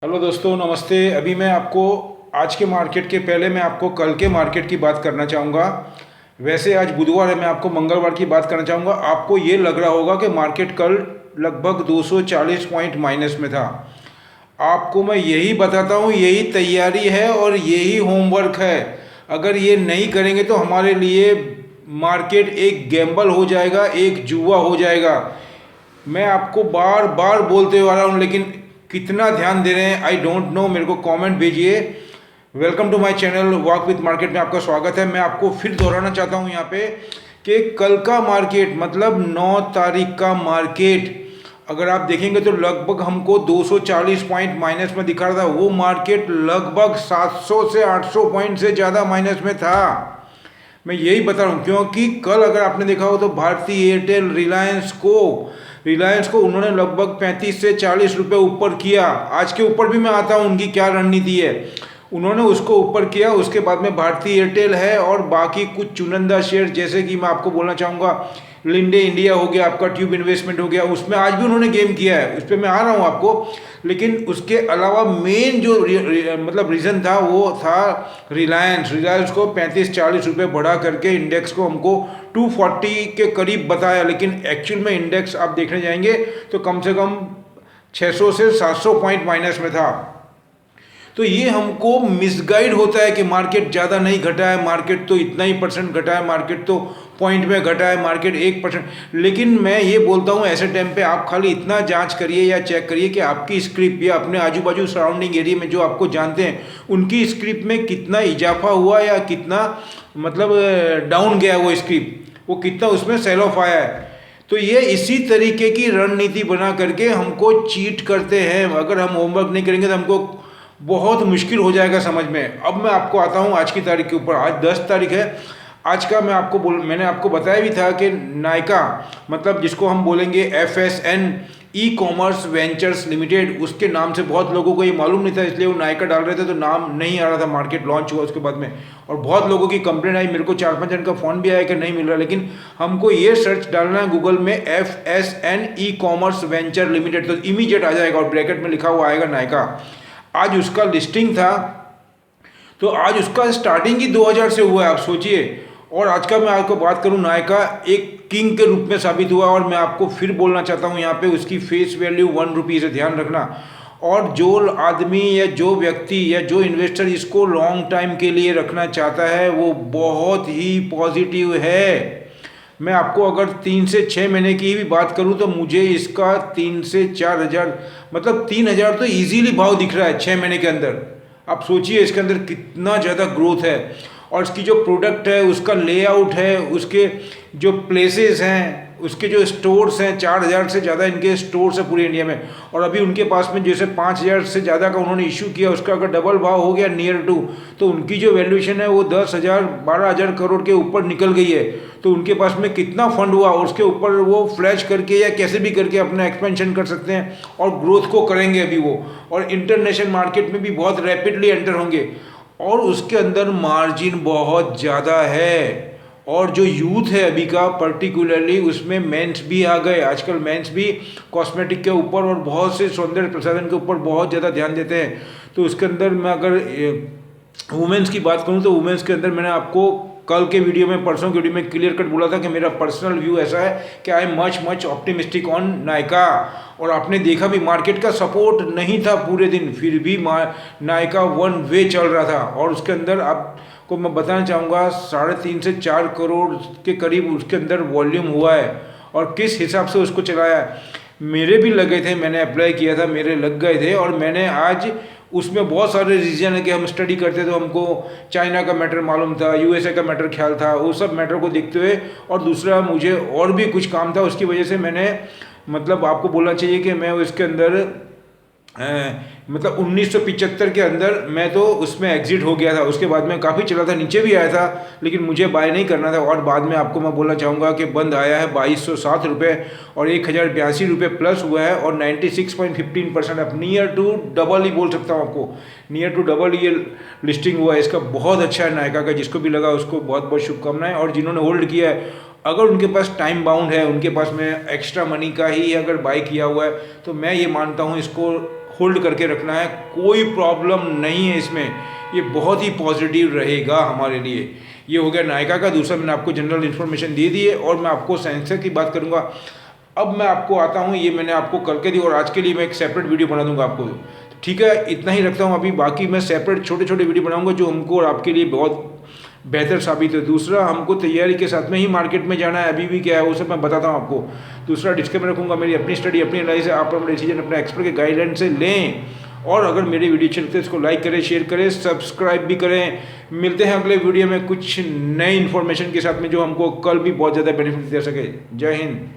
Hello दोस्तों, नमस्ते। अभी मैं आपको आज के मार्केट के पहले मैं आपको कल के मार्केट की बात करना चाहूँगा। वैसे आज बुधवार है, मैं आपको मंगलवार की बात करना चाहूँगा। आपको ये लग रहा होगा कि मार्केट कल लगभग 240 पॉइंट माइनस में था। आपको मैं यही बताता हूँ, यही तैयारी है और यही होमवर्क है। अगर ये नहीं करेंगे तो हमारे लिए मार्केट एक गैम्बल हो जाएगा, एक जुआ हो जाएगा। मैं आपको बार बार बोलते हुए आ रहा हूँ, लेकिन कितना ध्यान दे रहे हैं आई डोंट नो। मेरे को कमेंट भेजिए। Welcome to my channel walk with market में आपका स्वागत है। मैं आपको फिर दोहराना चाहता हूँ यहाँ पे कि कल का मार्केट मतलब 9 तारीख का मार्केट अगर आप देखेंगे तो लगभग हमको 240 पॉइंट माइनस में दिखा रहा था। वो मार्केट लगभग 700 से 800 पॉइंट से ज़्यादा माइनस में था। मैं यही बता रहा हूँ क्योंकि कल अगर आपने देखा हो तो भारती एयरटेल रिलायंस को उन्होंने लगभग 35 से 40 रुपये ऊपर किया। आज के ऊपर भी मैं आता हूँ उनकी क्या रणनीति है। उन्होंने उसको ऊपर किया, उसके बाद में भारती एयरटेल है और बाकी कुछ चुनिंदा शेयर जैसे कि मैं आपको बोलना चाहूँगा लिंडे इंडिया हो गया, आपका ट्यूब इन्वेस्टमेंट हो गया, उसमें आज भी उन्होंने गेम किया है। उस पर मैं आ रहा हूँ आपको। लेकिन उसके अलावा मेन जो मतलब रीज़न था वो था रिलायंस को 35-40 रुपये बढ़ा करके इंडेक्स को हमको 240 के करीब बताया। लेकिन एक्चुअल में इंडेक्स आप देखने जाएंगे तो कम से कम 600 से 700 पॉइंट माइनस में था। तो ये हमको मिसगाइड होता है कि मार्केट ज़्यादा नहीं घटा है, मार्केट तो इतना ही परसेंट घटा है, मार्केट तो पॉइंट में घटा है, मार्केट 1%। लेकिन मैं ये बोलता हूँ ऐसे टाइम पे आप खाली इतना जांच करिए या चेक करिए कि आपकी स्क्रिप्ट या अपने आजू बाजू सराउंडिंग एरिया में जो आपको जानते हैं उनकी स्क्रिप्ट में कितना इजाफा हुआ या कितना मतलब डाउन गया वो स्क्रिप्ट, वो कितना उसमें सेल ऑफ आया है। तो ये इसी तरीके की रणनीति बना करके हमको चीट करते हैं। अगर हम होमवर्क नहीं करेंगे तो हमको बहुत मुश्किल हो जाएगा समझ में। अब मैं आपको आता हूँ आज की तारीख के ऊपर। आज 10 तारीख है। आज का मैंने आपको बताया भी था कि नायका मतलब जिसको हम बोलेंगे FSN e commerce ventures limited, उसके नाम से बहुत लोगों को ये मालूम नहीं था, इसलिए वो नायका डाल रहे थे तो नाम नहीं आ रहा था। मार्केट लॉन्च हुआ उसके बाद में और बहुत लोगों की कंप्लेंट आई, मेरे को 4-5 जन का फ़ोन भी आया कि नहीं मिल रहा। लेकिन हमको ये सर्च डालना है गूगल में FSN e commerce venture limited, तो इमीडिएट आ जाएगा और ब्रैकेट में लिखा हुआ आएगा नायका। आज उसका लिस्टिंग था तो आज उसका स्टार्टिंग ही 2000 से हुआ है, आप सोचिए। और आज का मैं आपको बात करूं, नायका एक किंग के रूप में साबित हुआ। और मैं आपको फिर बोलना चाहता हूं यहाँ पे उसकी फेस वैल्यू 1 रुपीज़ है, ध्यान रखना। और जो आदमी या जो व्यक्ति या जो इन्वेस्टर इसको लॉन्ग टाइम के लिए रखना चाहता है वो बहुत ही पॉजिटिव है। मैं आपको अगर 3 से 6 महीने की भी बात करूं तो मुझे इसका 3 से 4 हज़ार मतलब 3 हज़ार तो इजीली भाव दिख रहा है 6 महीने के अंदर। आप सोचिए इसके अंदर कितना ज़्यादा ग्रोथ है। और इसकी जो प्रोडक्ट है, उसका लेआउट है, उसके जो प्लेसेस हैं, उसके जो स्टोर्स हैं, 4000 से ज़्यादा इनके स्टोर्स हैं पूरे इंडिया में। और अभी उनके पास में जैसे 5000 से ज़्यादा का उन्होंने इशू किया, उसका अगर डबल भाव हो गया नियर टू, तो उनकी जो वैल्यूएशन है वो 10,000 12,000 करोड़ के ऊपर निकल गई है। तो उनके पास में कितना फंड हुआ और उसके ऊपर वो फ्लैश करके या कैसे भी करके अपना एक्सपेंशन कर सकते हैं और ग्रोथ को करेंगे अभी वो। और इंटरनेशनल मार्केट में भी बहुत रैपिडली एंटर होंगे। और उसके अंदर मार्जिन बहुत ज़्यादा है। और जो यूथ है अभी का पर्टिकुलरली, उसमें मेंस भी आ गए। आजकल मेंस भी कॉस्मेटिक के ऊपर और बहुत से सौंदर्य प्रसाधन के ऊपर बहुत ज़्यादा ध्यान देते हैं। तो उसके अंदर मैं अगर वुमेंस की बात करूं तो वुमेंस के अंदर मैंने आपको कल के वीडियो में, परसों के वीडियो में क्लियर कट बोला था कि मेरा पर्सनल व्यू ऐसा है कि I am much optimistic on Nykaa. और आपने देखा भी मार्केट का सपोर्ट नहीं था पूरे दिन, फिर भी नायका वन वे चल रहा था। और उसके अंदर आपको मैं बताना चाहूँगा 3.5 से 4 करोड़ के करीब उसके अंदर वॉल्यूम हुआ है। और किस हिसाब से उसको चलाया है, मेरे भी लगे थे, मैंने अप्लाई किया था, मेरे लग गए थे। और मैंने आज उसमें बहुत सारे रीजन है कि हम स्टडी करते तो हमको चाइना का मैटर मालूम था, USA का मैटर ख्याल था, वो सब मैटर को देखते हुए। और दूसरा मुझे और भी कुछ काम था, उसकी वजह से मैंने मतलब आपको बोलना चाहिए कि मैं इसके अंदर मतलब 1975 के अंदर मैं तो उसमें एग्जिट हो गया था। उसके बाद में काफ़ी चला था, नीचे भी आया था, लेकिन मुझे बाय नहीं करना था। और बाद में आपको मैं बोलना चाहूँगा कि बंद आया है 2207 रुपये और 1082 रुपये प्लस हुआ है और 96.15%, अब नियर टू डबल ही बोल सकता हूँ आपको, नियर टू डबल ये लिस्टिंग हुआ है इसका। बहुत अच्छा है नायका का, जिसको भी लगा उसको बहुत बहुत शुभकामनाएं। और जिन्होंने होल्ड किया है, अगर उनके पास टाइम बाउंड है, उनके पास में एक्स्ट्रा मनी का ही अगर बाय किया हुआ है, तो मैं ये मानता हूँ इसको होल्ड करके रखना है, कोई प्रॉब्लम नहीं है इसमें, ये बहुत ही पॉजिटिव रहेगा हमारे लिए। ये हो गया नायका का। दूसरा मैंने आपको जनरल इन्फॉर्मेशन दे दी है और मैं आपको सेंसेक्स की बात करूँगा। अब मैं आपको आता हूँ, ये मैंने आपको कल के दी और आज के लिए मैं एक सेपरेट वीडियो बना दूंगा आपको। ठीक है, इतना ही रखता हूँ अभी, बाकी मैं सेपरेट छोटे छोटे वीडियो बनाऊंगा जो हमको और आपके लिए बहुत बेहतर साबित है। दूसरा, हमको तैयारी के साथ में ही मार्केट में जाना है, अभी भी क्या है वो सब मैं बताता हूँ आपको। दूसरा, डिस्क्लेमर रखूँगा, मेरी अपनी स्टडी, अपनी एनालिसिस, आप अपना डिसीजन अपने एक्सपर्ट के गाइडलाइन से लें। और अगर मेरी वीडियो अच्छी लगती है इसको लाइक करें, शेयर करें, सब्सक्राइब भी करें। मिलते हैं अगले वीडियो में कुछ नई इन्फॉर्मेशन के साथ में जो हमको कल भी बहुत ज़्यादा बेनिफिट दे सके। जय हिंद।